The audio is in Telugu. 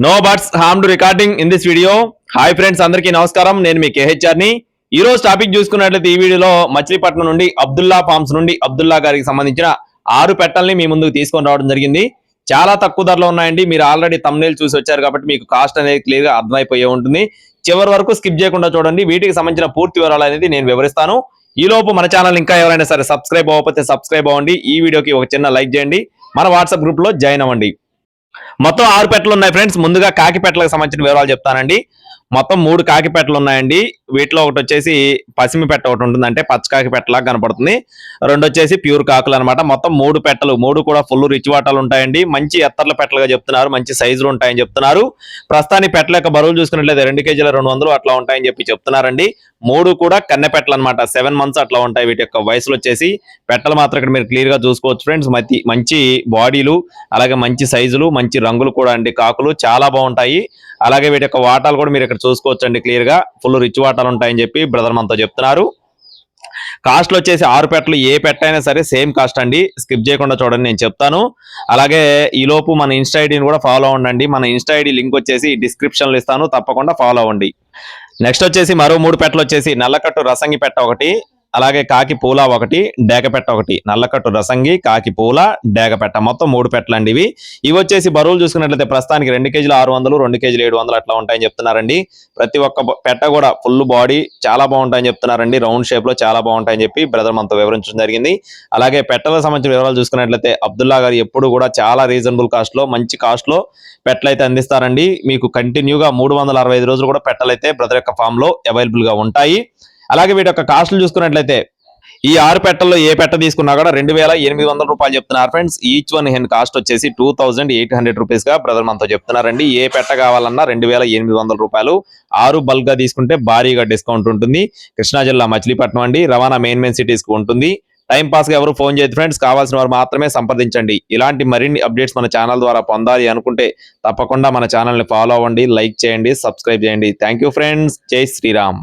No buts harm to recording in this video. Hi friends, అందరికీ నమస్కారం. నేను మీ కేహెచ్ఆర్ ని. ఈ రోజు టాపిక్ చూసుకున్నట్లయితే ఈ వీడియోలో మచిలీపట్నం నుండి అబ్దుల్లా ఫార్మ్స్ నుండి అబ్దుల్లా గారికి సంబంధించిన 6 పెట్టల్ని మీ ముందుకు తీసుకొని రావడం జరిగింది. చాలా తక్కువ ధరలో ఉన్నాయండి. మీరు ఆల్రెడీ థంబ్నెయిల్ చూసి వచ్చారు కాబట్టి మీకు కాస్ట్ అనేది క్లియర్ గా అర్థమైపోయే ఉంటుంది. చివరి వరకు స్కిప్ చేయకుండా చూడండి. వీటికి సంబంధించిన పూర్తి వివరాలు అనేది నేను వివరిస్తాను. ఈ లోపు మన ఛానల్ ఇంకా ఎవరైనా సరే సబ్స్క్రైబ్ అవ్వకపోతే సబ్స్క్రైబ్ అవ్వండి. ఈ వీడియోకి ఒక చిన్న లైక్ చేయండి. మన వాట్సాప్ గ్రూప్ లో జాయిన్ అవ్వండి. మొత్తం 6 పెట్టలు ఉన్నాయి ఫ్రెండ్స్. ముందుగా కాకి పెట్టలకు సంబంధించిన వివరాలు చెప్తానండి. మొత్తం 3 కాకి పెట్టలు ఉన్నాయండి. వీటిలో ఒకటి వచ్చేసి పసిమి పెట్ట ఒకటి ఉంటుంది, అంటే పచ్చ కాకి పెట్టలాగా కనపడుతుంది. రెండు వచ్చేసి ప్యూర్ కాకులు అనమాట. మొత్తం 3 పెట్టలు, 3 కూడా ఫుల్ రిచ్ వాటాలు ఉంటాయండి. మంచి ఎత్తర్ల పెట్టలుగా చెప్తున్నారు, మంచి సైజులు ఉంటాయని చెప్తున్నారు. ప్రస్తుతానికి పెట్టల యొక్క బరువులు చూసుకున్నట్లయితే 2 కేజీల 200 అట్లా ఉంటాయని చెప్తున్నారండి. 3 కూడా కన్నె పెట్టలు అనమాట. 7 months అట్లా ఉంటాయి వీటి యొక్క వయసులు వచ్చేసి. పెట్టలు మాత్రం ఇక్కడ మీరు క్లియర్ గా చూసుకోవచ్చు ఫ్రెండ్స్. మంచి బాడీలు, అలాగే మంచి సైజులు, మంచి రంగులు కూడా అండి. కాకులు చాలా బాగుంటాయి. అలాగే వీటి యొక్క వాటాలు కూడా మీరు ఇక్కడ చూసుకోవచ్చు అండి. క్లియర్ గా ఫుల్ రిచ్ వాటాలు ఉంటాయని చెప్పి బ్రదర్ మనతో చెప్తున్నారు. కాస్ట్లు వచ్చేసి 6 పెట్టలు ఏ పెట్ట అయినా సరే సేమ్ కాస్ట్ అండి. స్కిప్ చేయకుండా చూడండి, నేను చెప్తాను. అలాగే ఈ లోపు మన ఇన్స్టా ఐడిని కూడా ఫాలో అవ్వండి. మన ఇన్స్టా ఐడి లింక్ వచ్చేసి డిస్క్రిప్షన్ లో ఇస్తాను, తప్పకుండా ఫాలో అవ్వండి. నెక్స్ట్ వచ్చేసి మరో 3 పెట్టలు వచ్చేసి నల్లకట్టు రసంగి పెట్ట ఒకటి, అలాగే కాకి పూల ఒకటి, డేగపెట్ట ఒకటి. నల్లకట్టు రసంగి, కాకి పూల, డేగపెట్ట, మొత్తం 3 పెట్టలండి ఇవి. ఇవి వచ్చేసి బరువులు చూసుకున్నట్లయితే ప్రస్తుతానికి 2 కేజీల 600, 2 కేజీల 700 అట్లా ఉంటాయని చెప్తున్నారండి. ప్రతి ఒక్క పెట్ట కూడా ఫుల్ బాడీ చాలా బాగుంటాయని చెప్తున్నారండి. రౌండ్ షేప్ లో చాలా బాగుంటాయని చెప్పి బ్రదర్ మనతో వివరించడం జరిగింది. అలాగే పెట్టలకు సంబంధించిన వివరాలు చూసుకున్నట్లయితే అబ్దుల్లా గారు ఎప్పుడు కూడా చాలా రీజనబుల్ కాస్ట్ లో, మంచి కాస్ట్ లో పెట్టలైతే అందిస్తారండి. మీకు కంటిన్యూగా 365 రోజులు కూడా పెట్టలైతే బ్రదర్ యొక్క ఫామ్ లో అవైలబుల్ గా ఉంటాయి. అలాగే వీటి యొక్క కాస్టులు చూసుకున్నట్లయితే ఈ 6 పెట్టల్లో ఏ పెట్ట తీసుకున్నా కూడా 2800 రూపాయలు చెప్తున్నారు friends. Each one hen cost వచ్చేసి 2800 రూపీస్ గా బ్రదర్ మనతో చెప్తున్నారండి. ఏ పెట్ట కావాలన్నా 2800 రూపాయలు. 6 బల్క్ గా తీసుకుంటే భారీగా డిస్కౌంట్ ఉంటుంది. కృష్ణా జిల్లా మచిలీపట్నం అండి. రవాణా మెయిన్ సిటీస్ కు ఉంటుంది. టైం పాస్ గా ఎవరు ఫోన్ చేయదు ఫ్రెండ్స్. కావాల్సిన వారు మాత్రమే సంప్రదించండి. ఇలాంటి మరిన్ని అప్డేట్స్ మన ఛానల్ ద్వారా పొందాలి అనుకుంటే తప్పకుండా మన ఛానల్ ని ఫాలో అవ్వండి, లైక్ చేయండి, సబ్స్క్రైబ్ చేయండి. Thank you friends. జై శ్రీరామ్.